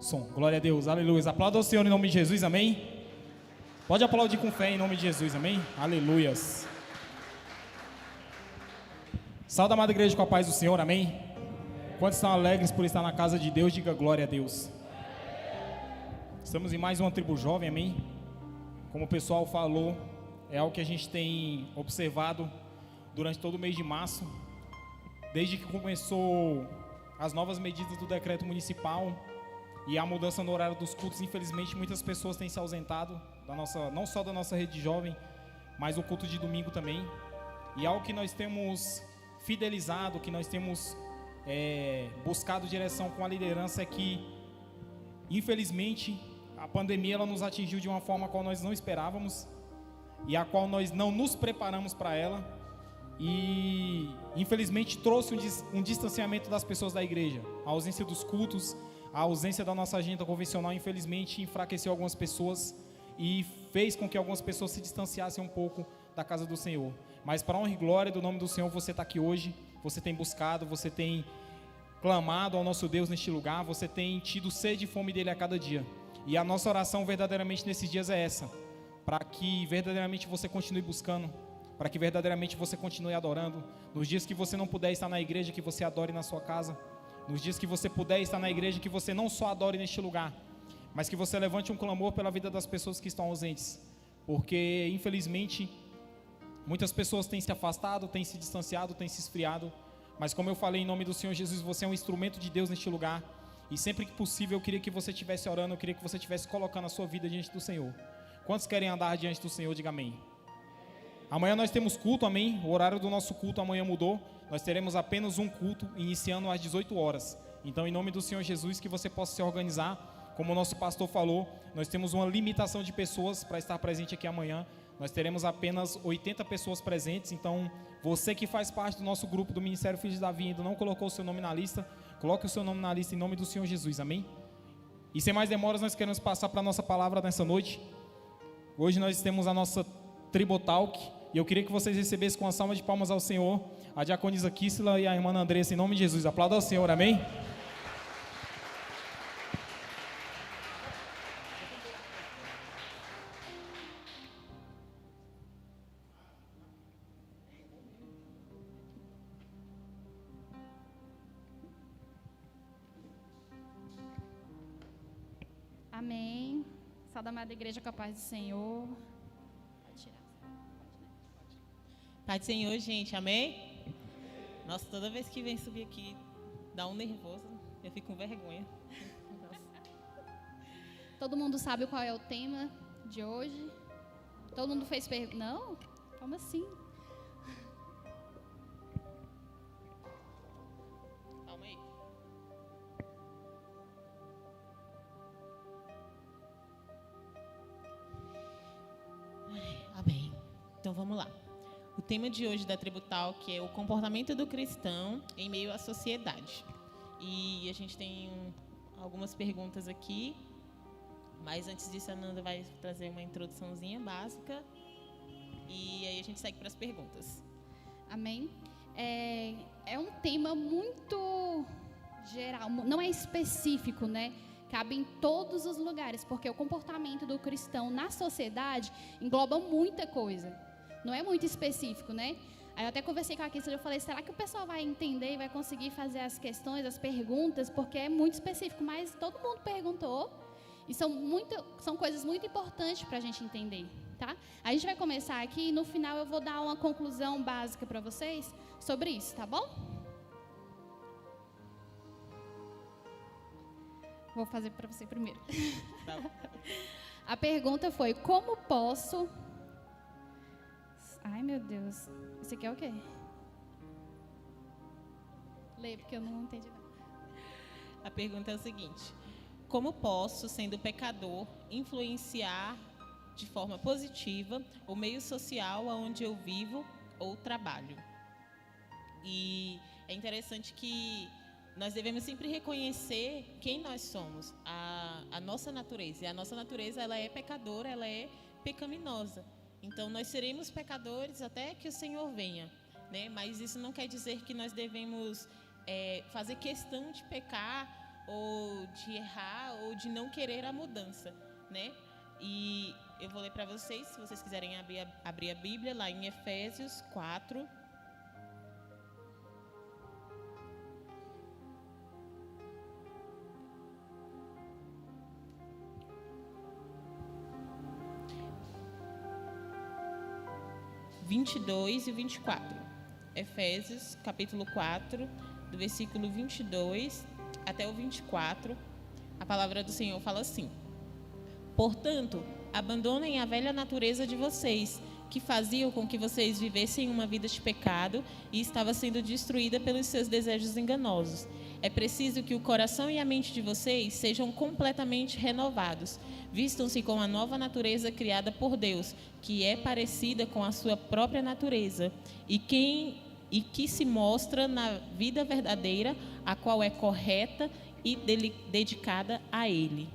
Som. Glória a Deus, aleluia. Aplauda ao Senhor em nome de Jesus, amém? Pode aplaudir com fé em nome de Jesus, amém? Aleluias. Salve, amada igreja, com a paz do Senhor, amém? Quantos estão alegres por estar na casa de Deus, diga glória a Deus. Estamos em mais uma tribo jovem, amém? Como o pessoal falou, é algo que a gente tem observado durante todo o mês de março, desde que começou as novas medidas do decreto municipal e a mudança no horário dos cultos. Infelizmente, muitas pessoas têm se ausentado da nossa, não só da nossa rede jovem, mas o culto de domingo também. E algo que nós temos fidelizado, que nós temos buscado direção com a liderança é que, infelizmente, a pandemia ela nos atingiu de uma forma a qual nós não esperávamos e a qual nós não nos preparamos para ela, e infelizmente trouxe um distanciamento das pessoas da igreja. A ausência dos cultos, a ausência da nossa agenda convencional, infelizmente enfraqueceu algumas pessoas e fez com que algumas pessoas se distanciassem um pouco da casa do Senhor. Mas para a honra e glória do nome do Senhor, você está aqui hoje, você tem buscado, você tem clamado ao nosso Deus neste lugar, você tem tido sede e fome dele a cada dia. E a nossa oração verdadeiramente nesses dias é essa, para que verdadeiramente você continue buscando, para que verdadeiramente você continue adorando. Nos dias que você não puder estar na igreja, que você adore na sua casa. Nos dias que você puder estar na igreja, que você não só adore neste lugar, mas que você levante um clamor pela vida das pessoas que estão ausentes. Porque, infelizmente, muitas pessoas têm se afastado, têm se distanciado, têm se esfriado. Mas como eu falei, em nome do Senhor Jesus, você é um instrumento de Deus neste lugar. E sempre que possível, eu queria que você estivesse orando, eu queria que você estivesse colocando a sua vida diante do Senhor. Quantos querem andar diante do Senhor? Diga amém. Amanhã nós temos culto, amém? O horário do nosso culto amanhã mudou. Nós teremos apenas um culto, iniciando às 18 horas. Então, em nome do Senhor Jesus, que você possa se organizar. Como o nosso pastor falou, nós temos uma limitação de pessoas para estar presente aqui amanhã. Nós teremos apenas 80 pessoas presentes. Então, você que faz parte do nosso grupo do Ministério Filhos de Davi, ainda não colocou o seu nome na lista, coloque o seu nome na lista em nome do Senhor Jesus, amém? E sem mais demoras, nós queremos passar para a nossa palavra nessa noite. Hoje nós temos a nossa Tribotalk, e eu queria que vocês recebessem com uma salva de palmas ao Senhor, a diaconisa Kíssila e a irmã Andressa, em nome de Jesus. Aplauda ao Senhor, amém? Amém. Salve, amada igreja, com a paz do Senhor. Pode tirar. Pai do Senhor, gente, amém? Nossa, toda vez que vem subir aqui, dá um nervoso, eu fico com vergonha. Nossa. Todo mundo sabe qual é o tema de hoje? Todo mundo fez pergunta? Não? Como assim? Calma aí. Amém. Então vamos lá. O tema de hoje da Tributalk é o comportamento do cristão em meio à sociedade. E a gente tem algumas perguntas aqui, mas antes disso a Nanda vai trazer uma introduçãozinha básica e aí a gente segue para as perguntas. Amém. É um tema muito geral, não é específico, né? Cabe em todos os lugares, porque o comportamento do cristão na sociedade engloba muita coisa. Não é muito específico, né? Aí eu até conversei com a Kíssila, eu falei, será que o pessoal vai entender e vai conseguir fazer as questões, as perguntas, porque é muito específico, mas todo mundo perguntou, e são coisas muito importantes para a gente entender, tá? A gente vai começar aqui e no final eu vou dar uma conclusão básica para vocês sobre isso, tá bom? Vou fazer para você primeiro. Tá. A pergunta foi, como posso... Ai, meu Deus. Isso aqui é o quê? Lê, porque eu não entendi nada. A pergunta é o seguinte: como posso, sendo pecador, influenciar de forma positiva o meio social onde eu vivo ou trabalho? E é interessante que nós devemos sempre reconhecer quem nós somos, a nossa natureza. E a nossa natureza, ela é pecadora, ela é pecaminosa. Então, nós seremos pecadores até que o Senhor venha, né? Mas isso não quer dizer que nós devemos fazer questão de pecar ou de errar, ou de não querer a mudança, né? E eu vou ler para vocês, se vocês quiserem abrir a Bíblia, lá em Efésios 4. (22 e 24). Efésios, capítulo 4, do versículo 22 até o 24. A palavra do Senhor fala assim: portanto, abandonem a velha natureza de vocês, que fazia com que vocês vivessem uma vida de pecado e estava sendo destruída pelos seus desejos enganosos. É preciso que o coração e a mente de vocês sejam completamente renovados. Vistam-se com a nova natureza criada por Deus, que é parecida com a sua própria natureza, e que se mostra na vida verdadeira, a qual é correta e dedicada a Ele.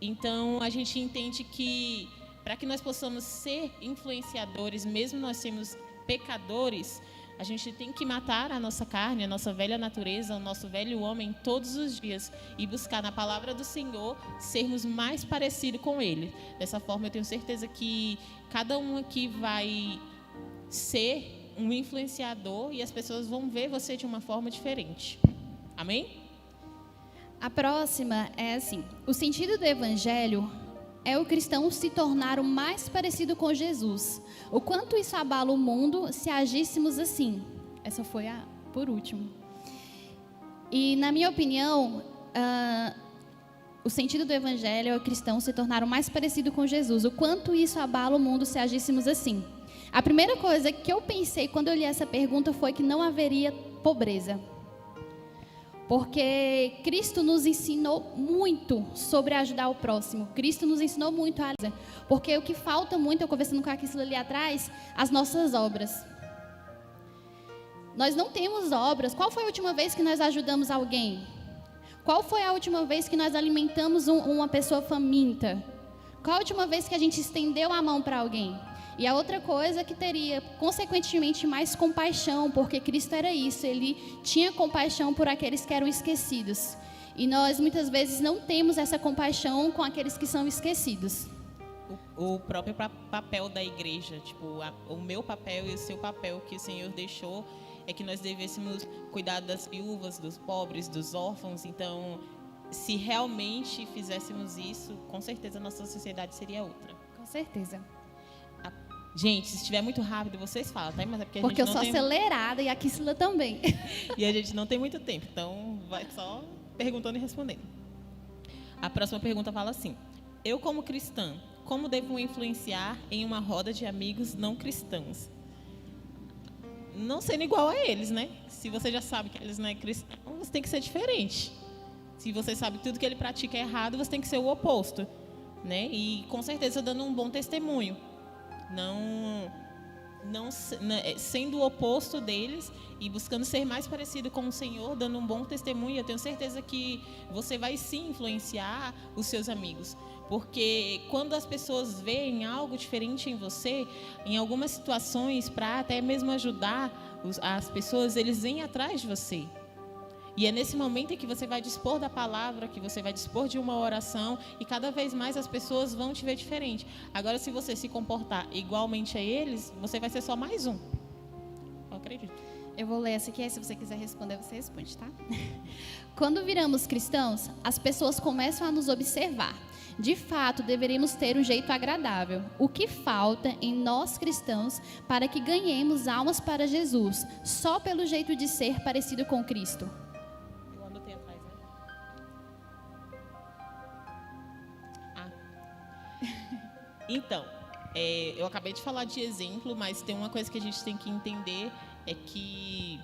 Então, a gente entende que, para que nós possamos ser influenciadores, mesmo nós sermos pecadores, a gente tem que matar a nossa carne, a nossa velha natureza, o nosso velho homem todos os dias e buscar na palavra do Senhor sermos mais parecidos com Ele. Dessa forma, eu tenho certeza que cada um aqui vai ser um influenciador e as pessoas vão ver você de uma forma diferente. Amém? A próxima é assim: o sentido do evangelho é o cristão se tornar o mais parecido com Jesus. O quanto isso abala o mundo se agíssemos assim. Essa foi a por último. E, na minha opinião, o sentido do evangelho é o cristão se tornar o mais parecido com Jesus. O quanto isso abala o mundo se agíssemos assim. A primeira coisa que eu pensei quando eu li essa pergunta foi que não haveria pobreza. Porque Cristo nos ensinou muito sobre ajudar o próximo. Cristo nos ensinou muito a... Porque o que falta muito, eu conversando com a Kissla ali atrás, as nossas obras. Nós não temos obras. Qual foi a última vez que nós ajudamos alguém? Qual foi a última vez que nós alimentamos uma pessoa faminta? Qual a última vez que a gente estendeu a mão para alguém? E a outra coisa que teria, consequentemente, mais compaixão, porque Cristo era isso, Ele tinha compaixão por aqueles que eram esquecidos. E nós, muitas vezes, não temos essa compaixão com aqueles que são esquecidos. O próprio papel da igreja, tipo, o meu papel e o seu papel que o Senhor deixou, é que nós devêssemos cuidar das viúvas, dos pobres, dos órfãos. Então, se realmente fizéssemos isso, com certeza a nossa sociedade seria outra. Com certeza. Gente, se estiver muito rápido, vocês falam, tá? Mas é porque eu sou acelerada e a Kissla também. E a gente não tem muito tempo, então vai só perguntando e respondendo. A próxima pergunta fala assim: eu, como cristã, como devo influenciar em uma roda de amigos não cristãos? Não sendo igual a eles, né? Se você já sabe que eles não é cristão, você tem que ser diferente. Se você sabe que tudo que ele pratica é errado, você tem que ser o oposto, né? E com certeza dando um bom testemunho. Não sendo o oposto deles e buscando ser mais parecido com o Senhor, dando um bom testemunho. Eu tenho certeza que você vai sim influenciar os seus amigos, porque quando as pessoas veem algo diferente em você, em algumas situações, para até mesmo ajudar as pessoas, eles vêm atrás de você. E é nesse momento em que você vai dispor da palavra, que você vai dispor de uma oração, e cada vez mais as pessoas vão te ver diferente. Agora, se você se comportar igualmente a eles, você vai ser só mais um. Eu acredito. Eu vou ler essa aqui, aí se você quiser responder, você responde, tá? Quando viramos cristãos, as pessoas começam a nos observar. De fato, deveríamos ter um jeito agradável. O que falta em nós cristãos para que ganhemos almas para Jesus, só pelo jeito de ser parecido com Cristo? Então, eu acabei de falar de exemplo, mas tem uma coisa que a gente tem que entender, é que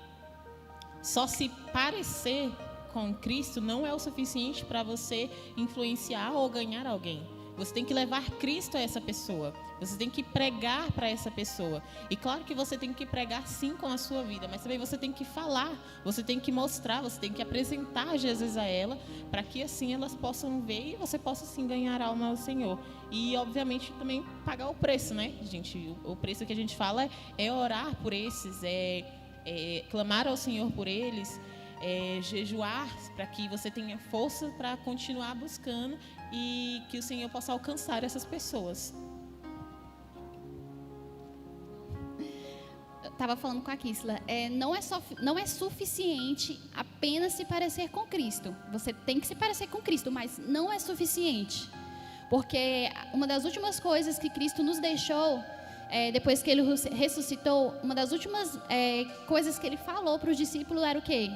só se parecer com Cristo não é o suficiente para você influenciar ou ganhar alguém. Você tem que levar Cristo a essa pessoa. Você tem que pregar para essa pessoa. E claro que você tem que pregar sim com a sua vida, mas também você tem que falar, você tem que mostrar, você tem que apresentar Jesus a ela, para que assim elas possam ver e você possa sim ganhar a alma ao Senhor. E obviamente também pagar o preço, né, gente? O preço que a gente fala é orar por esses, é clamar ao Senhor por eles. jejuar para que você tenha força para continuar buscando e que o Senhor possa alcançar essas pessoas. Estava falando com a Kisla, não é suficiente apenas se parecer com Cristo. Você tem que se parecer com Cristo, mas não é suficiente. Porque uma das últimas coisas que Cristo nos deixou, depois que Ele ressuscitou, uma das últimas coisas que Ele falou para os discípulos era o quê?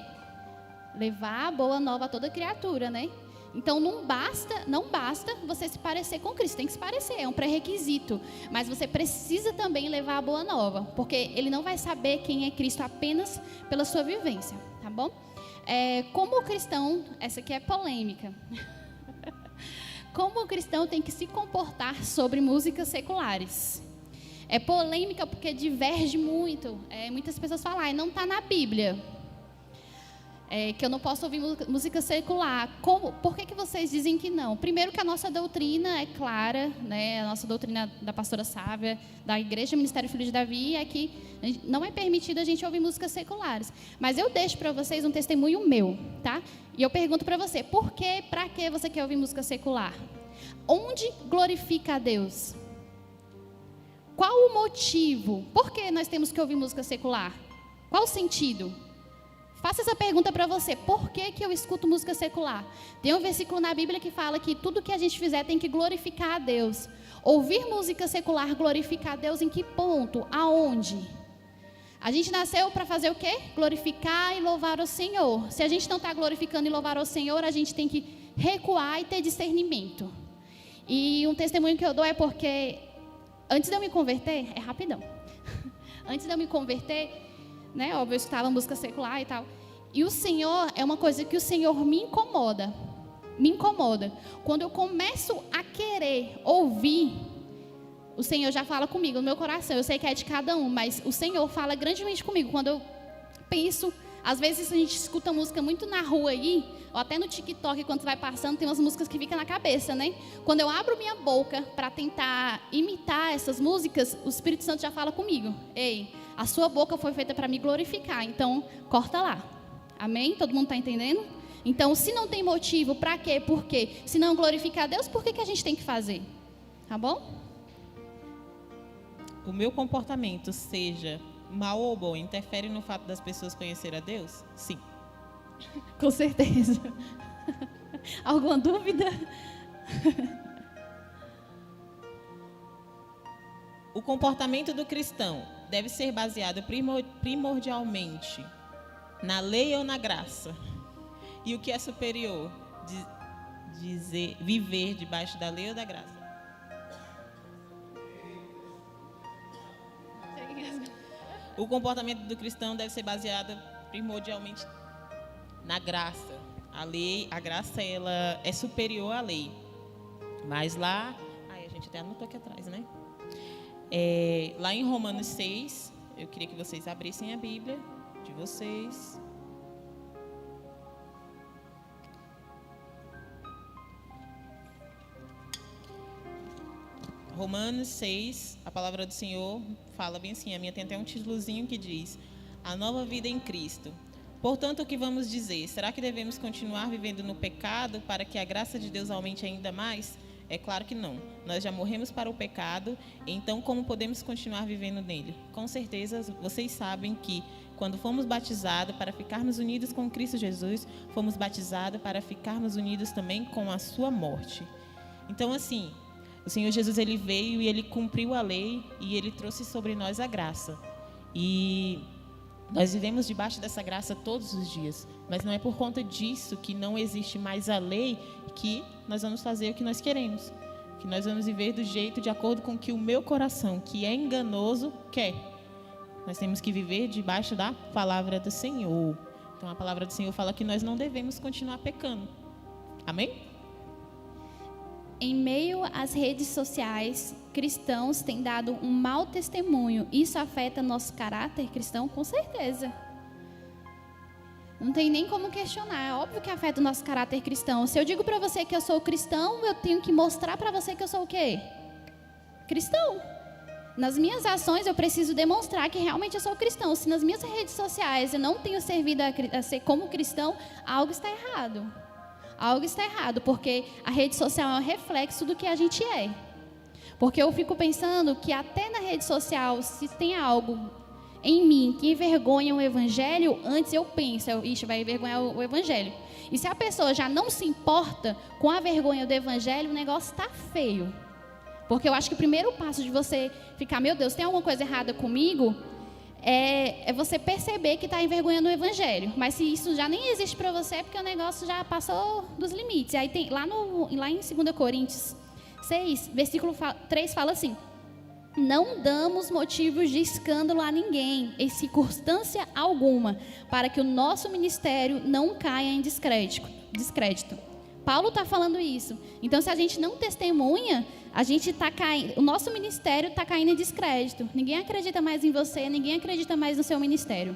Levar a boa nova a toda criatura, né? Então não basta você se parecer com Cristo, tem que se parecer, é um pré-requisito. Mas você precisa também levar a boa nova, porque Ele não vai saber quem é Cristo apenas pela sua vivência, tá bom? Como o cristão, essa aqui é polêmica. Como o cristão tem que se comportar sobre músicas seculares? É polêmica porque diverge muito. Muitas pessoas falam, não está na Bíblia. Que eu não posso ouvir música secular. Por que vocês dizem que não? Primeiro que a nossa doutrina é clara, né? A nossa doutrina da pastora Sávia, da Igreja Ministério Filho de Davi, é que não é permitido a gente ouvir músicas seculares. Mas eu deixo para vocês um testemunho meu, tá? E eu pergunto para você, para que você quer ouvir música secular? Onde glorifica a Deus? Qual o motivo? Por que nós temos que ouvir música secular? Qual o sentido? Faça essa pergunta para você. Por que eu escuto música secular? Tem um versículo na Bíblia que fala que tudo que a gente fizer tem que glorificar a Deus. Ouvir música secular glorificar a Deus em que ponto? Aonde? A gente nasceu para fazer o quê? Glorificar e louvar o Senhor. Se a gente não está glorificando e louvar o Senhor, a gente tem que recuar e ter discernimento. E um testemunho que eu dou é porque antes de eu me converter, é rapidão. Antes de eu me converter, né, óbvio, eu escutava música secular e tal. E o Senhor, é uma coisa que o Senhor me incomoda. Me incomoda. Quando eu começo a querer ouvir, o Senhor já fala comigo no meu coração. Eu sei que é de cada um, mas o Senhor fala grandemente comigo. Quando eu penso, às vezes a gente escuta música muito na rua aí, ou até no TikTok, quando vai passando, tem umas músicas que ficam na cabeça, né? Quando eu abro minha boca para tentar imitar essas músicas, o Espírito Santo já fala comigo. Ei, a sua boca foi feita para me glorificar, então corta lá. Amém? Todo mundo está entendendo? Então, se não tem motivo, para quê? Por quê? Se não glorificar a Deus, por que a gente tem que fazer? Tá bom? O meu comportamento, seja mal ou bom, interfere no fato das pessoas conhecerem a Deus? Sim. Com certeza. Alguma dúvida? O comportamento do cristão deve ser baseado primordialmente na lei ou na graça? E o que é superior? Viver debaixo da lei ou da graça? O comportamento do cristão deve ser baseado primordialmente na graça. A graça, ela é superior à lei. Mas lá, a gente até anotou aqui atrás, né? Lá em Romanos 6, eu queria que vocês abrissem a Bíblia de vocês. Romanos 6, a palavra do Senhor fala bem assim, a minha tem até um títulozinho que diz: a nova vida em Cristo. Portanto, o que vamos dizer? Será que devemos continuar vivendo no pecado para que a graça de Deus aumente ainda mais? É claro que não. Nós já morremos para o pecado, então como podemos continuar vivendo nele? Com certeza, vocês sabem que quando fomos batizados para ficarmos unidos com Cristo Jesus, fomos batizados para ficarmos unidos também com a sua morte. Então, assim, o Senhor Jesus, ele veio e ele cumpriu a lei e ele trouxe sobre nós a graça. E nós vivemos debaixo dessa graça todos os dias, mas não é por conta disso que não existe mais a lei que nós vamos fazer o que nós queremos, que nós vamos viver do jeito de acordo com o que o meu coração, que é enganoso, quer. Nós temos que viver debaixo da palavra do Senhor. Então a palavra do Senhor fala que nós não devemos continuar pecando. Amém? Em meio às redes sociais, cristãos têm dado um mau testemunho. Isso afeta nosso caráter cristão? Com certeza. Não tem nem como questionar. É óbvio que afeta o nosso caráter cristão. Se eu digo para você que eu sou cristão, eu tenho que mostrar para você que eu sou o quê? Cristão. Nas minhas ações, eu preciso demonstrar que realmente eu sou cristão. Se nas minhas redes sociais eu não tenho servido a ser como cristão, algo está errado. Algo está errado, porque a rede social é um reflexo do que a gente é. Porque eu fico pensando que até na rede social, se tem algo em mim que envergonha o evangelho, antes eu penso, ixi, vai envergonhar o evangelho. E se a pessoa já não se importa com a vergonha do evangelho, o negócio está feio. Porque eu acho que o primeiro passo de você ficar, meu Deus, tem alguma coisa errada comigo, é você perceber que está envergonhando o evangelho. Mas se isso já nem existe para você, é porque o negócio já passou dos limites. Aí tem, lá em 2 Coríntios 6, versículo 3 fala assim: não damos motivos de escândalo a ninguém, em circunstância alguma, para que o nosso ministério não caia em descrédito. Paulo está falando isso. Então, se a gente não testemunha, a gente está caindo, o nosso ministério está caindo em descrédito. Ninguém acredita mais em você, ninguém acredita mais no seu ministério.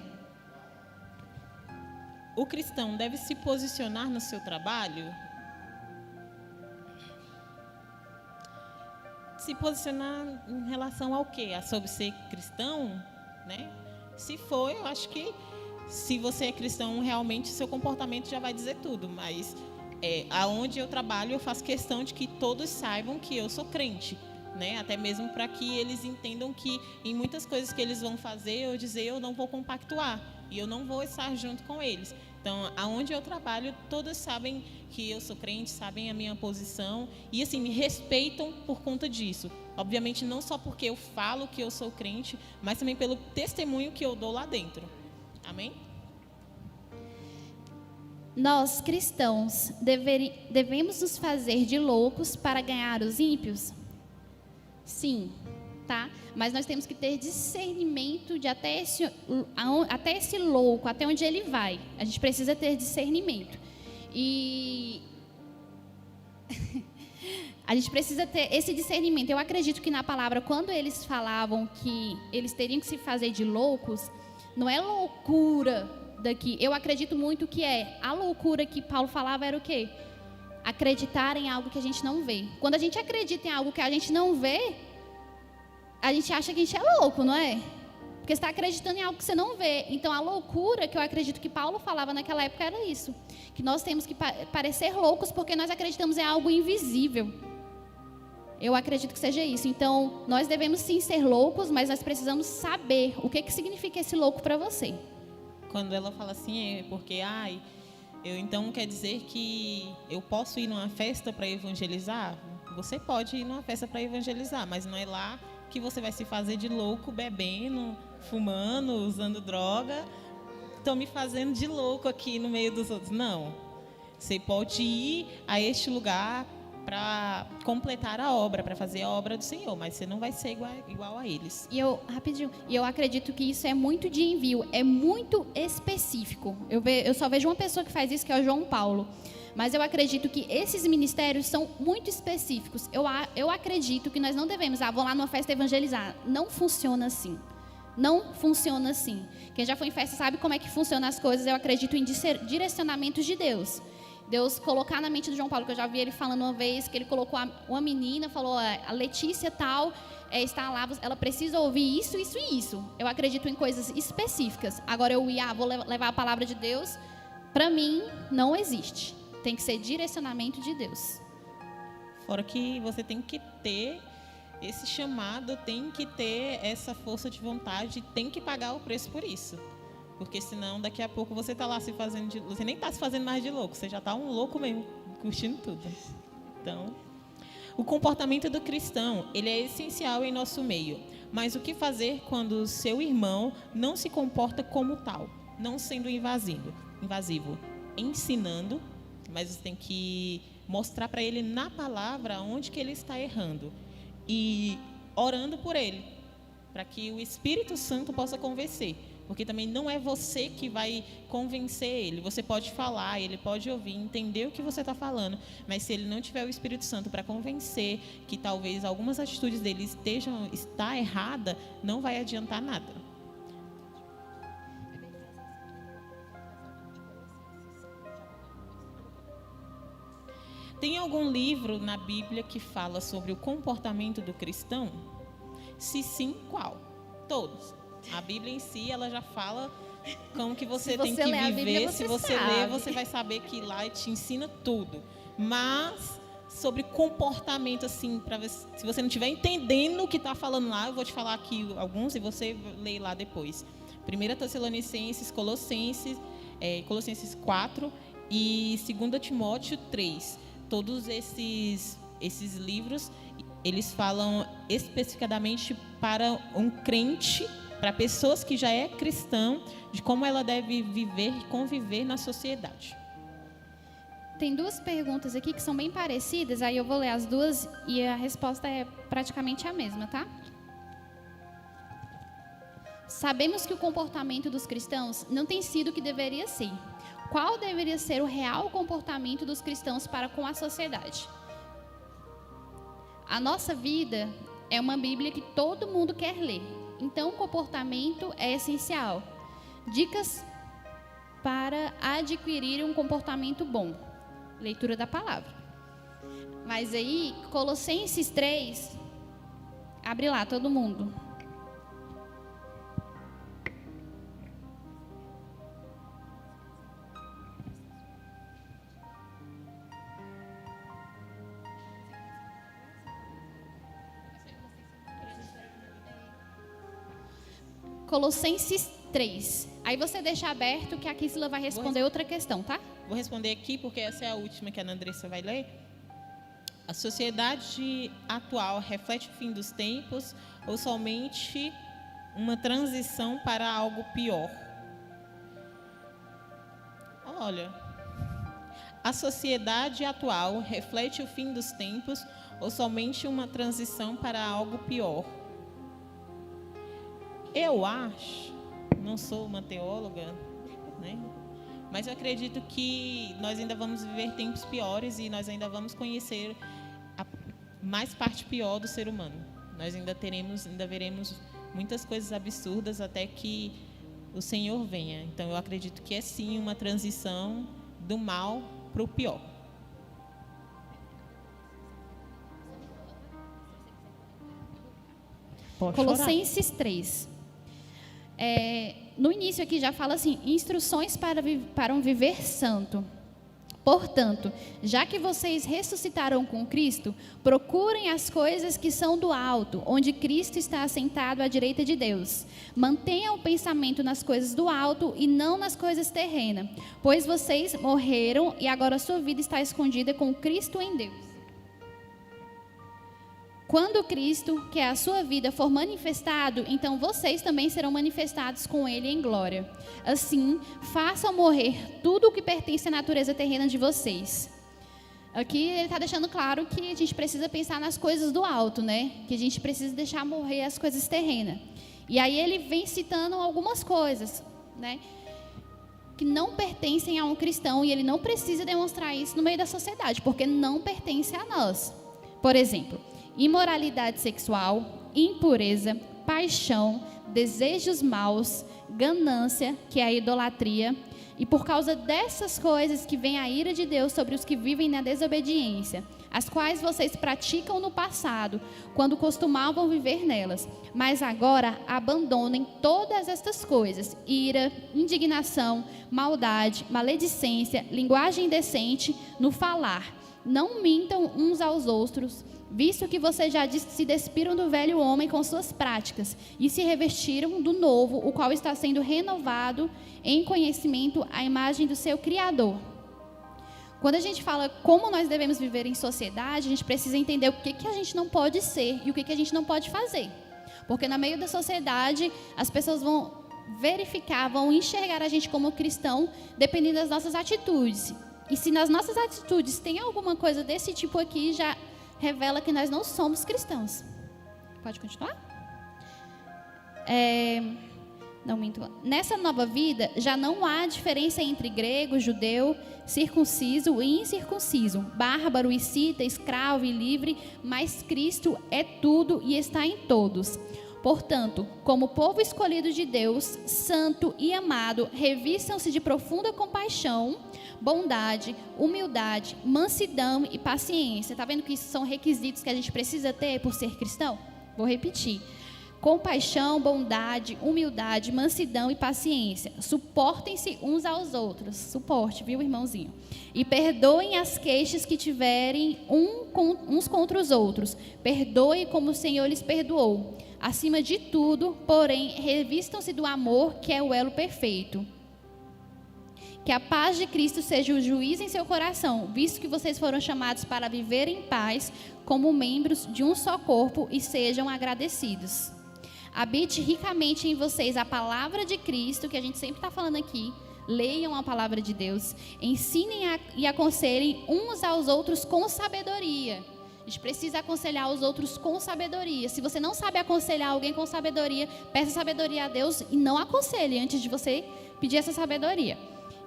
O cristão deve se posicionar no seu trabalho? Se posicionar em relação ao quê? Sobre ser cristão, né? Se for, eu acho que se você é cristão, realmente seu comportamento já vai dizer tudo. Mas aonde eu trabalho, eu faço questão de que todos saibam que eu sou crente, né? Até mesmo para que eles entendam que em muitas coisas que eles vão fazer, eu não vou compactuar e eu não vou estar junto com eles. Então, aonde eu trabalho, todos sabem que eu sou crente, sabem a minha posição e, assim, me respeitam por conta disso. Obviamente, não só porque eu falo que eu sou crente, mas também pelo testemunho que eu dou lá dentro. Amém? Nós, cristãos, devemos nos fazer de loucos para ganhar os ímpios? Sim, tá? Mas nós temos que ter discernimento de até esse louco, até onde ele vai. A gente precisa ter discernimento. E a gente precisa ter esse discernimento. Eu acredito que na palavra, quando eles falavam que eles teriam que se fazer de loucos, não é loucura daqui. Eu acredito muito que a loucura que Paulo falava era o quê? Acreditar em algo que a gente não vê. Quando a gente acredita em algo que a gente não vê, a gente acha que a gente é louco, não é? Porque você está acreditando em algo que você não vê. Então, a loucura que eu acredito que Paulo falava naquela época era isso. Que nós temos que parecer loucos porque nós acreditamos em algo invisível. Eu acredito que seja isso. Então, nós devemos sim ser loucos, mas nós precisamos saber o que significa esse louco para você. Quando ela fala assim, é porque, então quer dizer que eu posso ir numa festa para evangelizar? Você pode ir numa festa para evangelizar, mas não é lá que você vai se fazer de louco, bebendo, fumando, usando droga. Estão me fazendo de louco aqui no meio dos outros. Não. Você pode ir a este lugar para completar a obra, para fazer a obra do Senhor, mas você não vai ser igual a eles. E eu acredito que isso é muito de envio, é muito específico. Eu só vejo uma pessoa que faz isso, que é o João Paulo. Mas eu acredito que esses ministérios são muito específicos. Eu acredito que nós não devemos, vou lá numa festa evangelizar. Não funciona assim. Não funciona assim. Quem já foi em festa sabe como é que funcionam as coisas. Eu acredito em direcionamentos de Deus. Deus colocar na mente do João Paulo, que eu já vi ele falando uma vez, que ele colocou uma menina, falou, a Letícia tal, está lá, ela precisa ouvir isso, isso e isso. Eu acredito em coisas específicas. Agora eu vou levar a palavra de Deus, para mim, não existe. Tem que ser direcionamento de Deus. Fora que você tem que ter esse chamado, tem que ter essa força de vontade, tem que pagar o preço por isso. Porque senão, daqui a pouco, você está lá se fazendo de... Você nem está se fazendo mais de louco, você já está um louco mesmo, curtindo tudo. Então, o comportamento do cristão, ele é essencial em nosso meio. Mas o que fazer quando o seu irmão não se comporta como tal? Não sendo invasivo, ensinando, mas você tem que mostrar para ele na palavra onde que ele está errando. E orando por ele, para que o Espírito Santo possa convencer. Porque também não é você que vai convencer ele. Você pode falar, ele pode ouvir, entender o que você está falando. Mas se ele não tiver o Espírito Santo para convencer que talvez algumas atitudes dele está errada, não vai adiantar nada. Tem algum livro na Bíblia que fala sobre o comportamento do cristão? Se sim, qual? Todos. A Bíblia em si, ela já fala como que você tem que viver. Se você ler, você vai saber que lá te ensina tudo. Mas sobre comportamento, assim, para ver se você não estiver entendendo o que está falando lá, eu vou te falar aqui alguns e você lê lá depois. 1 Tessalonicenses, Colossenses 4 e 2 Timóteo 3. Todos esses livros, eles falam especificadamente para um crente, para pessoas que já é cristão, de como ela deve viver e conviver na sociedade. Tem duas perguntas aqui que são bem parecidas, aí eu vou ler as duas e a resposta é praticamente a mesma, tá? Sabemos que o comportamento dos cristãos não tem sido o que deveria ser. Qual deveria ser o real comportamento dos cristãos para com a sociedade? A nossa vida é uma Bíblia que todo mundo quer ler. Então, o comportamento é essencial. Dicas para adquirir um comportamento bom. Leitura da palavra. Mas aí, Colossenses 3, abre lá, todo mundo. Colossenses 3. Aí você deixa aberto que a Kísila vai responder outra questão, tá? Vou responder aqui porque essa é a última que a Ana Andressa vai ler. A sociedade atual reflete o fim dos tempos ou somente uma transição para algo pior? Olha, a sociedade atual reflete o fim dos tempos ou somente uma transição para algo pior? Eu acho, não sou uma teóloga, né? Mas eu acredito que nós ainda vamos viver tempos piores e nós ainda vamos conhecer a mais parte pior do ser humano. Nós ainda veremos muitas coisas absurdas até que o Senhor venha. Então eu acredito que é sim uma transição do mal para o pior. Pode Colossenses 3. No início aqui já fala assim, instruções para um viver santo. Portanto, já que vocês ressuscitaram com Cristo, procurem as coisas que são do alto, onde Cristo está assentado à direita de Deus. Mantenham o pensamento nas coisas do alto e não nas coisas terrenas, pois vocês morreram e agora sua vida está escondida com Cristo em Deus. Quando Cristo, que é a sua vida, for manifestado, então vocês também serão manifestados com Ele em glória. Assim, façam morrer tudo o que pertence à natureza terrena de vocês. Aqui ele está deixando claro que a gente precisa pensar nas coisas do alto, né? Que a gente precisa deixar morrer as coisas terrenas. E aí ele vem citando algumas coisas, né? Que não pertencem a um cristão e ele não precisa demonstrar isso no meio da sociedade, porque não pertence a nós. Por exemplo, imoralidade sexual, impureza, paixão, desejos maus, ganância, que é a idolatria, e por causa dessas coisas que vem a ira de Deus sobre os que vivem na desobediência, as quais vocês praticam no passado, quando costumavam viver nelas, mas agora abandonem todas estas coisas: ira, indignação, maldade, maledicência, linguagem indecente no falar. Não mintam uns aos outros, visto que vocês já se despiram do velho homem com suas práticas e se revestiram do novo, o qual está sendo renovado em conhecimento à imagem do seu Criador. Quando a gente fala como nós devemos viver em sociedade, a gente precisa entender o que a gente não pode ser e o que a gente não pode fazer. Porque no meio da sociedade, as pessoas vão verificar, vão enxergar a gente como cristão, dependendo das nossas atitudes. E se nas nossas atitudes tem alguma coisa desse tipo aqui, já revela que nós não somos cristãos. Pode continuar? Não minto. Nessa nova vida, já não há diferença entre grego, judeu, circunciso e incircunciso, bárbaro e cita, escravo e livre, mas Cristo é tudo e está em todos. Portanto, como povo escolhido de Deus, santo e amado, revistam-se de profunda compaixão, bondade, humildade, mansidão e paciência. Está vendo que isso são requisitos que a gente precisa ter por ser cristão? Vou repetir. compaixão, bondade, humildade, mansidão e paciência. Suportem-se uns aos outros. Suporte, viu, irmãozinho? E perdoem as queixas que tiverem uns contra os outros. Perdoe como o Senhor lhes perdoou. Acima de tudo, porém, revistam-se do amor, que é o elo perfeito. Que a paz de Cristo seja o juiz em seu coração, visto que vocês foram chamados para viver em paz, como membros de um só corpo, e sejam agradecidos. Habite ricamente em vocês a palavra de Cristo, que a gente sempre está falando aqui. Leiam a palavra de Deus. Ensinem e aconselhem uns aos outros com sabedoria. A gente precisa aconselhar os outros com sabedoria. Se você não sabe aconselhar alguém com sabedoria, peça sabedoria a Deus e não aconselhe antes de você pedir essa sabedoria.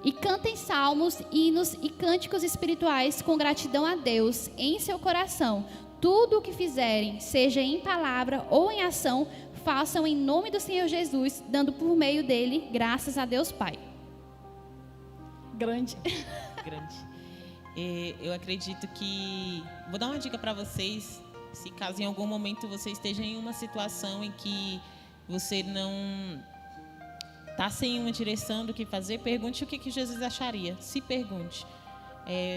E cantem salmos, hinos e cânticos espirituais com gratidão a Deus em seu coração. Tudo o que fizerem, seja em palavra ou em ação, façam em nome do Senhor Jesus, dando por meio dele graças a Deus Pai. Grande. Eu acredito que... Vou dar uma dica para vocês, se caso em algum momento você esteja em uma situação em que você não está sem uma direção do que fazer, pergunte o que Jesus acharia. Se pergunte.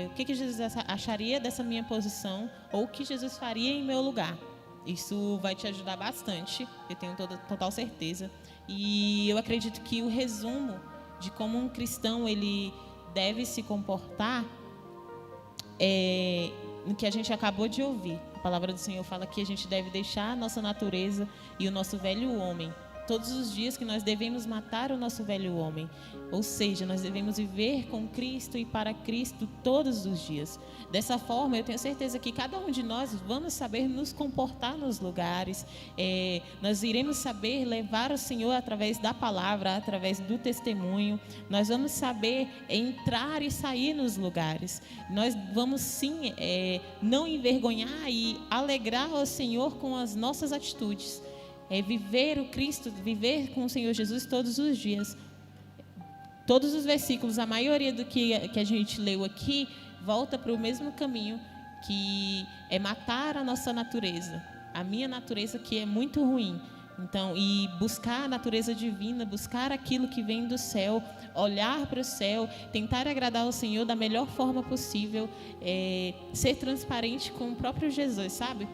O que Jesus acharia dessa minha posição, ou o que Jesus faria em meu lugar. Isso vai te ajudar bastante, eu tenho total certeza. E eu acredito que o resumo de como um cristão ele deve se comportar é no que a gente acabou de ouvir. A palavra do Senhor fala que a gente deve deixar a nossa natureza e o nosso velho homem. Todos os dias que nós devemos matar o nosso velho homem. Ou seja, nós devemos viver com Cristo e para Cristo todos os dias. Dessa forma, eu tenho certeza que cada um de nós vamos saber nos comportar nos lugares. Nós iremos saber levar o Senhor através da palavra, através do testemunho. Nós vamos saber entrar e sair nos lugares. Nós vamos sim não envergonhar e alegrar o Senhor com as nossas atitudes. Viver o Cristo, viver com o Senhor Jesus todos os dias. Todos os versículos, a maioria do que a gente leu aqui, volta para o mesmo caminho, que é matar a nossa natureza. A minha natureza, que é muito ruim. Então, e buscar a natureza divina, buscar aquilo que vem do céu, olhar para o céu, tentar agradar ao Senhor da melhor forma possível, ser transparente com o próprio Jesus, sabe?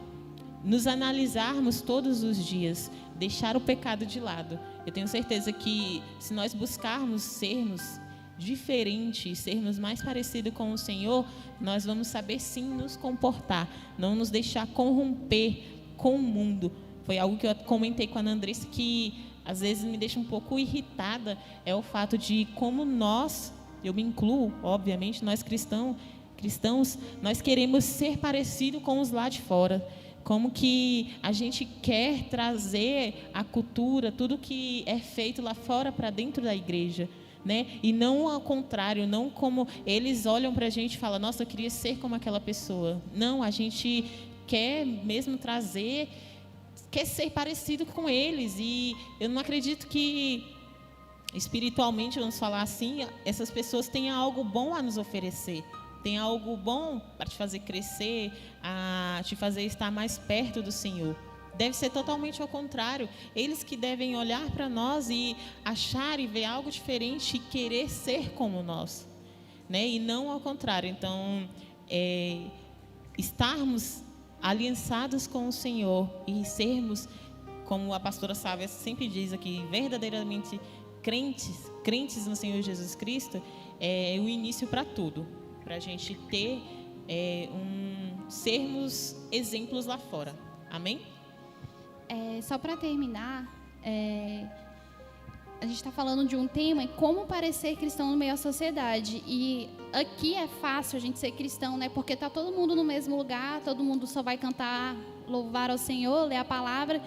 Nos analisarmos todos os dias, deixar o pecado de lado. Eu tenho certeza que se nós buscarmos sermos diferentes, sermos mais parecidos com o Senhor, nós vamos saber sim nos comportar, não nos deixar corromper com o mundo. Foi algo que eu comentei com a Andressa que às vezes me deixa um pouco irritada, é o fato de como nós, eu me incluo, obviamente, nós cristãos, nós queremos ser parecidos com os lá de fora. Como que a gente quer trazer a cultura, tudo que é feito lá fora para dentro da igreja, né? E não ao contrário, não como eles olham para a gente e falam, nossa, eu queria ser como aquela pessoa. Não, a gente quer mesmo trazer, quer ser parecido com eles. E eu não acredito que, espiritualmente, vamos falar assim, essas pessoas tenham algo bom a nos oferecer. Tem algo bom para te fazer crescer, a te fazer estar mais perto do Senhor. Deve ser totalmente ao contrário. Eles que devem olhar para nós e achar e ver algo diferente e querer ser como nós, né? E não ao contrário. Então, estarmos aliançados com o Senhor e sermos, como a pastora Sávia sempre diz aqui, verdadeiramente crentes no Senhor Jesus Cristo, é o início para tudo. Para a gente ter sermos exemplos lá fora. Amém? Só para terminar, a gente está falando de um tema, como parecer cristão no meio da sociedade. E aqui é fácil a gente ser cristão, né? Porque está todo mundo no mesmo lugar, todo mundo só vai cantar, louvar ao Senhor, ler a palavra.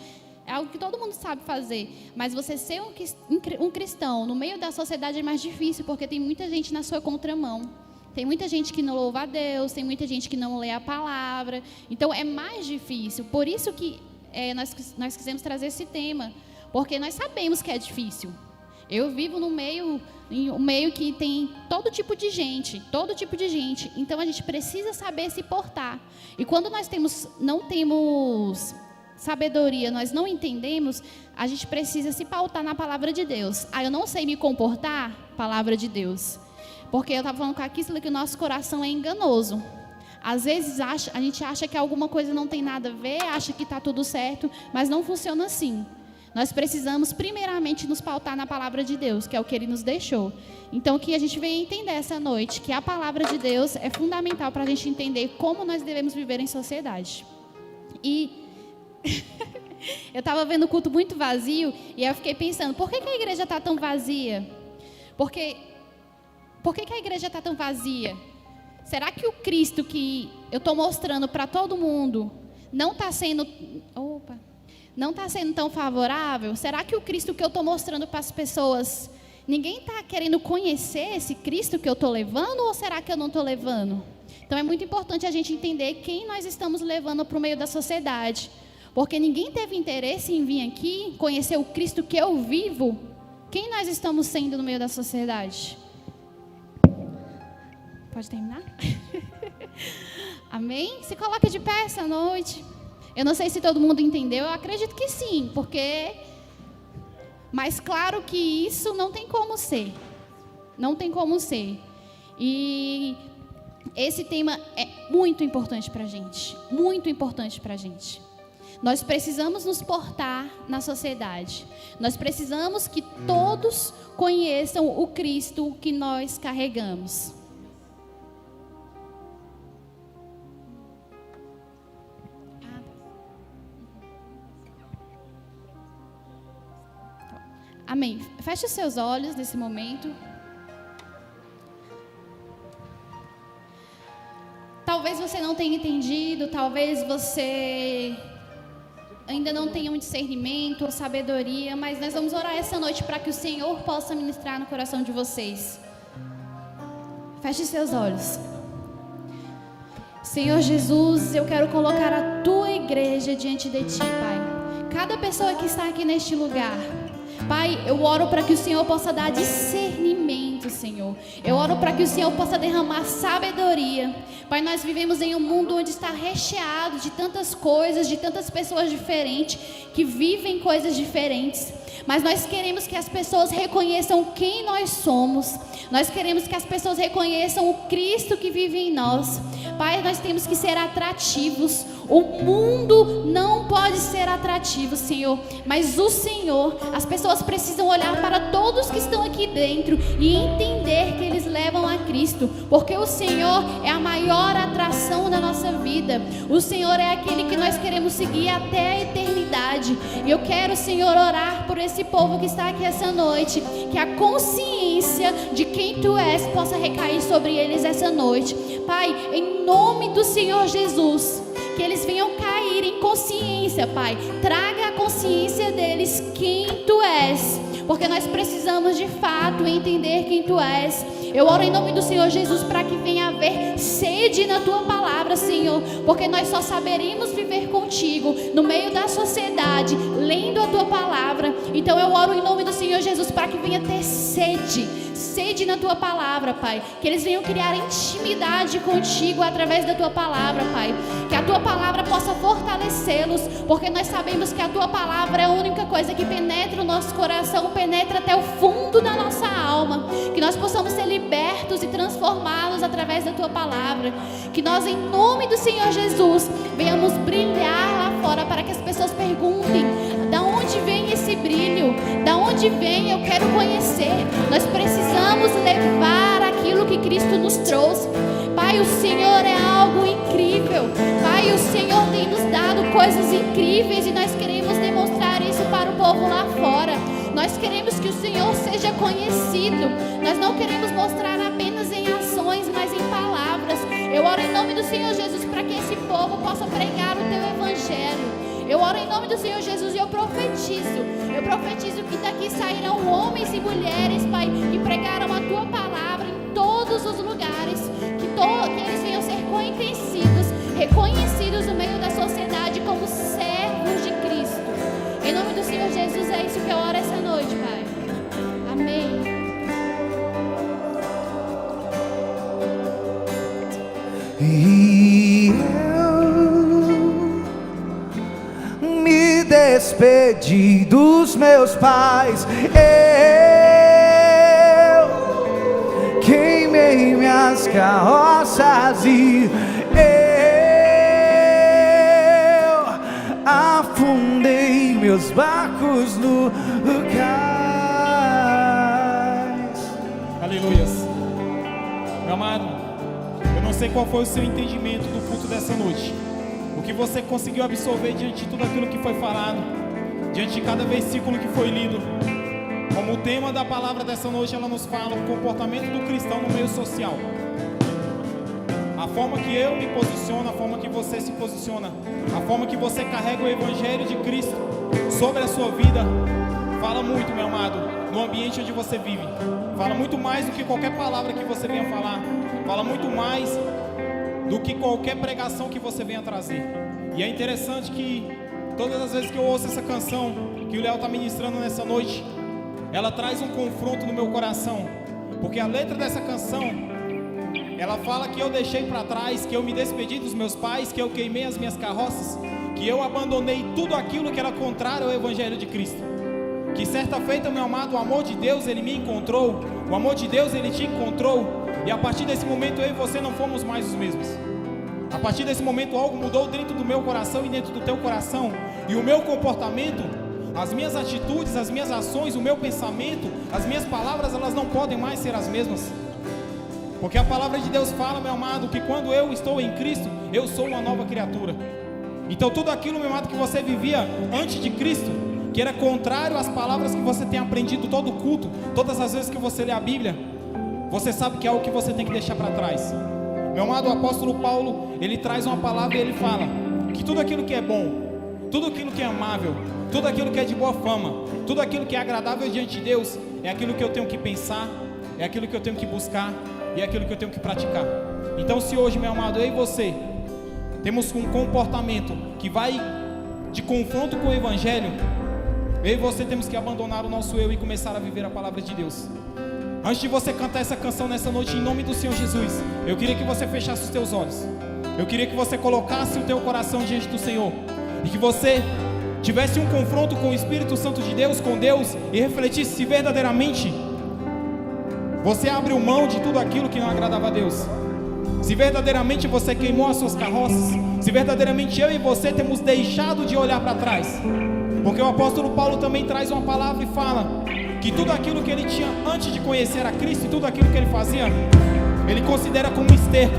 É algo que todo mundo sabe fazer. Mas você ser um cristão no meio da sociedade é mais difícil, porque tem muita gente na sua contramão. Tem muita gente que não louva a Deus, tem muita gente que não lê a palavra. Então, é mais difícil. Por isso que nós quisemos trazer esse tema. Porque nós sabemos que é difícil. Eu vivo em um meio que tem todo tipo de gente. Então, a gente precisa saber se portar. E quando nós não temos sabedoria nós não entendemos, a gente precisa se pautar na palavra de Deus. Eu não sei me comportar, palavra de Deus. Porque eu estava falando com a Kísla que o nosso coração é enganoso. Às vezes a gente acha que alguma coisa não tem nada a ver, acha que está tudo certo, mas não funciona assim. Nós precisamos primeiramente nos pautar na palavra de Deus, que é o que Ele nos deixou. Então, o que a gente veio entender essa noite, que a palavra de Deus é fundamental para a gente entender como nós devemos viver em sociedade. E eu estava vendo o culto muito vazio, e eu fiquei pensando, por que a igreja está tão vazia? Por que a igreja está tão vazia? Será que o Cristo que eu estou mostrando para todo mundo não está sendo tão favorável? Será que o Cristo que eu estou mostrando para as pessoas, ninguém está querendo conhecer esse Cristo que eu estou levando, ou será que eu não estou levando? Então é muito importante a gente entender quem nós estamos levando para o meio da sociedade. Porque ninguém teve interesse em vir aqui conhecer o Cristo que eu vivo. Quem nós estamos sendo no meio da sociedade? Pode terminar? Amém? Se coloca de pé essa noite. Eu não sei se todo mundo entendeu, eu acredito que sim, porque... Mas claro que isso não tem como ser. Não tem como ser. E esse tema é muito importante para a gente. Muito importante para a gente. Nós precisamos nos portar na sociedade. Nós precisamos que todos conheçam o Cristo que nós carregamos. Amém. Feche os seus olhos nesse momento. Talvez você não tenha entendido, talvez você ainda não tenha um discernimento ou sabedoria, mas nós vamos orar essa noite para que o Senhor possa ministrar no coração de vocês. Feche seus olhos. Senhor Jesus, eu quero colocar a Tua igreja diante de Ti, Pai. Cada pessoa que está aqui neste lugar, Pai, eu oro para que o Senhor possa dar discernimento, Senhor. Eu oro para que o Senhor possa derramar sabedoria. Pai, nós vivemos em um mundo onde está recheado de tantas coisas, de tantas pessoas diferentes, que vivem coisas diferentes. Mas nós queremos que as pessoas reconheçam quem nós somos. Nós queremos que as pessoas reconheçam o Cristo que vive em nós. Pai, nós temos que ser atrativos. O mundo não pode ser atrativo, Senhor. Mas o Senhor, as pessoas precisam olhar para todos que estão aqui dentro e entender que eles levam a Cristo. Porque o Senhor é a maior atração da nossa vida. O Senhor é aquele que nós queremos seguir até a eternidade. E eu quero, Senhor, orar por esse povo que está aqui essa noite. Que a consciência de quem Tu és possa recair sobre eles essa noite. Pai, em nome do Senhor Jesus, que eles venham cair em consciência, Pai. Traga a consciência deles quem Tu és, porque nós precisamos de fato entender quem Tu és. Eu oro em nome do Senhor Jesus para que venha haver sede na Tua palavra, Senhor, porque nós só saberemos viver contigo no meio da sociedade, lendo a Tua palavra. Então eu oro em nome do Senhor Jesus para que venha ter sede na Tua palavra, Pai. Que eles venham criar intimidade contigo através da Tua palavra, Pai. Que a Tua palavra possa fortalecê-los, porque nós sabemos que a Tua palavra é a única coisa que penetra o nosso coração, penetra até o fundo da nossa alma. Que nós possamos ser libertos e transformados através da Tua palavra. Que nós, em nome do Senhor Jesus, venhamos brilhar lá fora para que as pessoas perguntem: da onde vem esse brilho? Da onde vem? Eu quero conhecer. Nós precisamos levar aquilo que Cristo nos trouxe. Pai, o Senhor é algo incrível. Pai, o Senhor tem nos dado coisas incríveis e nós queremos demonstrar isso para o povo lá fora. Nós queremos que o Senhor seja conhecido. Nós não queremos mostrar apenas em ações, mas em palavras. Eu oro em nome do Senhor Jesus para que esse povo possa pregar o Teu Evangelho. Eu oro em nome do Senhor Jesus e eu profetizo que daqui sairão homens e mulheres, Pai, que pregaram a Tua palavra em todos os lugares, que eles venham ser reconhecidos no meio da sociedade como servos de Cristo. Em nome do Senhor Jesus, é isso que eu oro essa noite, Pai. Amém. E eu me despedi dos meus pais. Eu queimei minhas carroças e eu afundei meus barcos no cais. Aleluias. Meu amado, eu não sei qual foi o seu entendimento do culto dessa noite, o que você conseguiu absorver diante de tudo aquilo que foi falado, diante de cada versículo que foi lido. Como o tema da palavra dessa noite, ela nos fala o comportamento do cristão no meio social. A forma que eu me posiciono, a forma que você se posiciona, a forma que você carrega o Evangelho de Cristo sobre a sua vida, fala muito, meu amado, no ambiente onde você vive. Fala muito mais do que qualquer palavra que você venha falar. Fala muito mais do que qualquer pregação que você venha trazer. E é interessante que todas as vezes que eu ouço essa canção que o Léo está ministrando nessa noite, ela traz um confronto no meu coração, porque a letra dessa canção, ela fala que eu deixei para trás, que eu me despedi dos meus pais, que eu queimei as minhas carroças, que eu abandonei tudo aquilo que era contrário ao Evangelho de Cristo. Que certa feita, meu amado, o amor de Deus, ele me encontrou, o amor de Deus, ele te encontrou, e a partir desse momento eu e você não fomos mais os mesmos. A partir desse momento algo mudou dentro do meu coração e dentro do teu coração, e o meu comportamento, as minhas atitudes, as minhas ações, o meu pensamento, as minhas palavras, elas não podem mais ser as mesmas. Porque a palavra de Deus fala, meu amado, que quando eu estou em Cristo, eu sou uma nova criatura. Então tudo aquilo, meu amado, que você vivia antes de Cristo, que era contrário às palavras que você tem aprendido todo culto, todas as vezes que você lê a Bíblia, você sabe que é algo que você tem que deixar para trás. Meu amado, o apóstolo Paulo, ele traz uma palavra e ele fala que tudo aquilo que é bom, tudo aquilo que é amável, tudo aquilo que é de boa fama, tudo aquilo que é agradável diante de Deus, é aquilo que eu tenho que pensar, é aquilo que eu tenho que buscar, e é aquilo que eu tenho que praticar. Então se hoje, meu amado, eu e você temos um comportamento que vai de confronto com o Evangelho, eu e você temos que abandonar o nosso eu e começar a viver a palavra de Deus. Antes de você cantar essa canção nessa noite, em nome do Senhor Jesus, eu queria que você fechasse os teus olhos. Eu queria que você colocasse o teu coração diante do Senhor, e que você tivesse um confronto com o Espírito Santo de Deus, com Deus, e refletisse se verdadeiramente você abriu mão de tudo aquilo que não agradava a Deus. Se verdadeiramente você queimou as suas carroças, se verdadeiramente eu e você temos deixado de olhar para trás. Porque o apóstolo Paulo também traz uma palavra e fala que tudo aquilo que ele tinha antes de conhecer a Cristo e tudo aquilo que ele fazia, ele considera como esterco,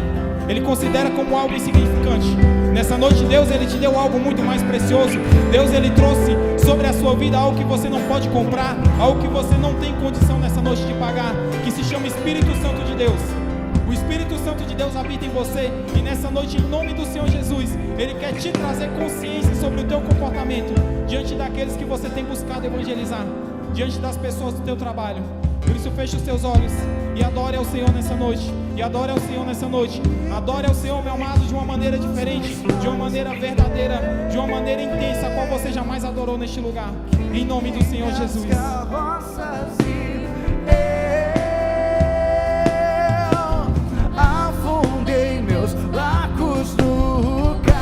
ele considera como algo insignificante. Nessa noite Deus, ele te deu algo muito mais precioso. Deus, ele trouxe sobre a sua vida algo que você não pode comprar, algo que você não tem condição nessa noite de pagar, que se chama Espírito Santo de Deus. O Espírito Santo de Deus habita em você, e nessa noite, em nome do Senhor Jesus, ele quer te trazer consciência sobre o teu comportamento diante daqueles que você tem buscado evangelizar, diante das pessoas do teu trabalho. Por isso feche os seus olhos e adore ao Senhor nessa noite, e adore ao Senhor nessa noite. Adore ao Senhor, meu amado, de uma maneira diferente, de uma maneira verdadeira, de uma maneira intensa, a qual você jamais adorou neste lugar, em nome do Senhor Jesus. Afundei meus barcos no cais,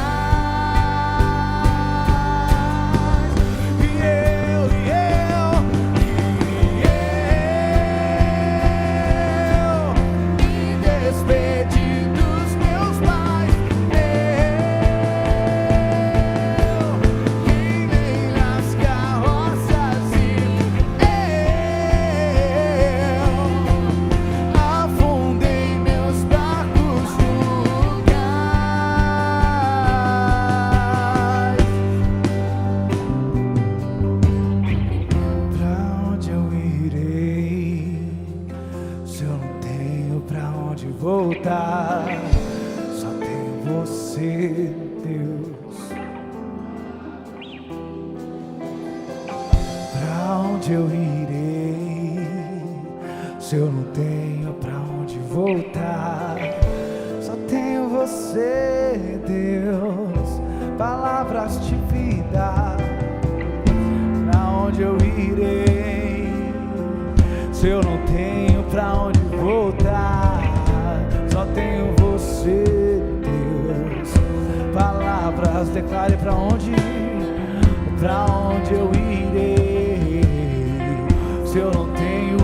e eu me despedi dos meus pais. Eu queimei as carroças e eu afundei meus barcos no cais. Pra onde eu irei, se eu não tenho pra onde voltar? Só tenho você, Deus. Pra onde eu irei, se eu não tenho pra onde voltar? Só tenho você, Deus. Palavras de vida. Pra onde eu irei, se eu não tenho pra onde voltar? Só tenho você, Deus. Palavras, declare pra onde ir. pra onde eu irei? Se eu não tenho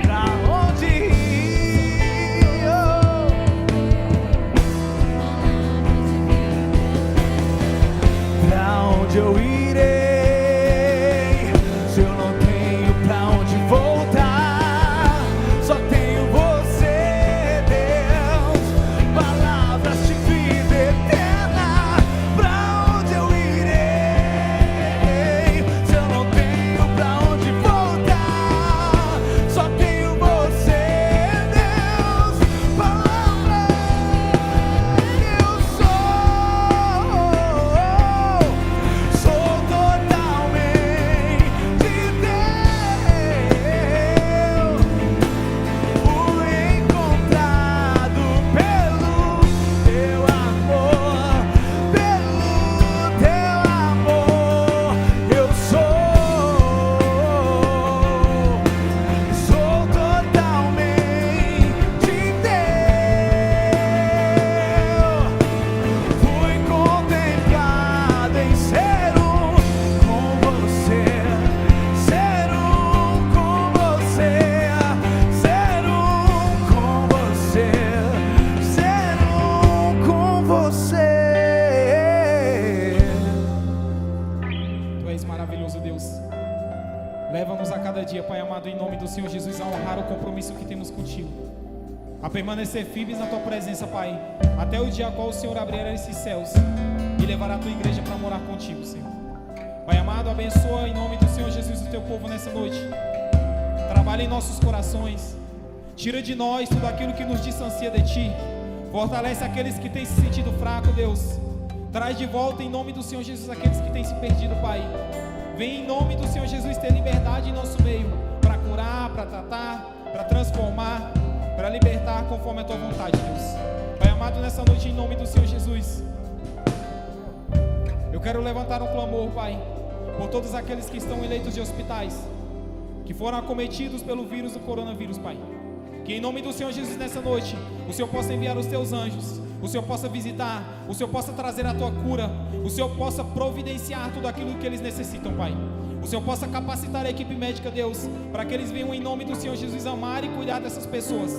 pra onde ir, pra onde eu irei? Se eu não tenho pra onde voltar, só tenho você, Deus. Palavras de vida eterna, pra onde eu irei? Se eu não tenho pra onde voltar, só tenho você, Deus. Palavras, eu sou totalmente teu. Fui encontrado pelo teu amor, eu sou totalmente teu. Fui contemplado em ser um com você, ser um com você, ser um com você, ser um com você. Tu és maravilhoso, Deus. Leva-nos a cada dia, Pai amado, em nome do Senhor Jesus, a honrar o compromisso que temos contigo, a permanecer firmes na tua presença, Pai, até o dia a qual o Senhor abrirá esses céus e levará a tua igreja para morar contigo, Senhor. Pai amado, abençoa em nome do Senhor Jesus o teu povo nessa noite. Trabalha em nossos corações, tira de nós tudo aquilo que nos distancia de ti, fortalece aqueles que têm se sentido fracos, Deus. Traz de volta em nome do Senhor Jesus aqueles que têm se perdido, Pai. Vem em nome do Senhor Jesus ter liberdade em nosso meio, para curar, para tratar, para transformar, para libertar conforme a tua vontade, Deus. Pai amado, nessa noite em nome do Senhor Jesus, eu quero levantar um clamor, Pai, por todos aqueles que estão em leitos de hospitais, que foram acometidos pelo vírus do coronavírus, Pai. Que em nome do Senhor Jesus nessa noite, o Senhor possa enviar os teus anjos, o Senhor possa visitar, o Senhor possa trazer a tua cura, o Senhor possa providenciar tudo aquilo que eles necessitam, Pai. O Senhor possa capacitar a equipe médica, Deus, para que eles venham em nome do Senhor Jesus amar e cuidar dessas pessoas.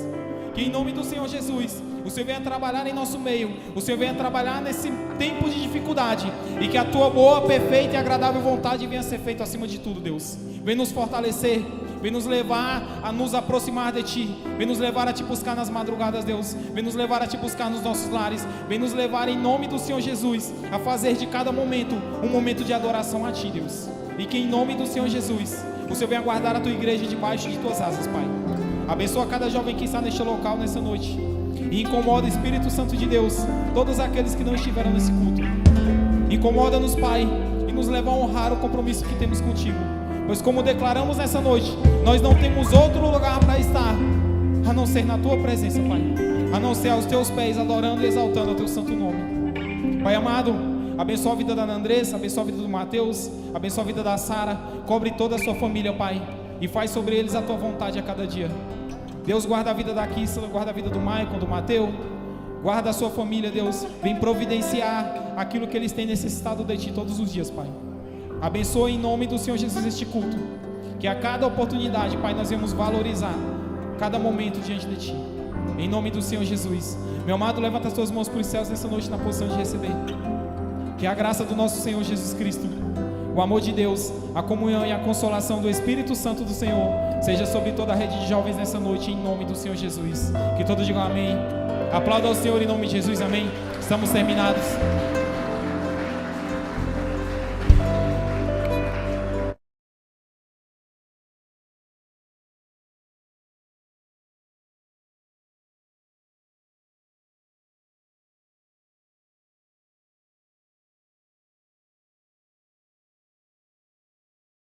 Que em nome do Senhor Jesus, o Senhor venha trabalhar em nosso meio, o Senhor venha trabalhar nesse tempo de dificuldade, e que a tua boa, perfeita e agradável vontade venha ser feita acima de tudo, Deus. Vem nos fortalecer, vem nos levar a nos aproximar de ti, vem nos levar a te buscar nas madrugadas, Deus, vem nos levar a te buscar nos nossos lares, vem nos levar em nome do Senhor Jesus a fazer de cada momento um momento de adoração a ti, Deus. E que em nome do Senhor Jesus o Senhor venha guardar a tua igreja debaixo de tuas asas, Pai. Abençoa cada jovem que está neste local nessa noite, e incomoda, Espírito Santo de Deus, todos aqueles que não estiveram nesse culto. Incomoda-nos, Pai, e nos leva a honrar o compromisso que temos contigo, pois como declaramos nessa noite, nós não temos outro lugar para estar a não ser na tua presença, Pai, a não ser aos teus pés, adorando e exaltando o teu santo nome. Pai amado, abençoa a vida da Andressa, abençoa a vida do Mateus, abençoa a vida da Sara, cobre toda a sua família, Pai, e faz sobre eles a tua vontade a cada dia. Deus, guarda a vida da Kissa, guarda a vida do Maicon, do Mateu, guarda a sua família, Deus, vem providenciar aquilo que eles têm necessitado de ti todos os dias, Pai. Abençoa em nome do Senhor Jesus este culto, que a cada oportunidade, Pai, nós vamos valorizar cada momento diante de ti, em nome do Senhor Jesus. Meu amado, levanta as tuas mãos para os céus nessa noite na posição de receber. Que a graça do nosso Senhor Jesus Cristo, o amor de Deus, a comunhão e a consolação do Espírito Santo do Senhor seja sobre toda a rede de jovens nessa noite, em nome do Senhor Jesus. Que todos digam amém. Aplauda ao Senhor em nome de Jesus, amém. Estamos terminados.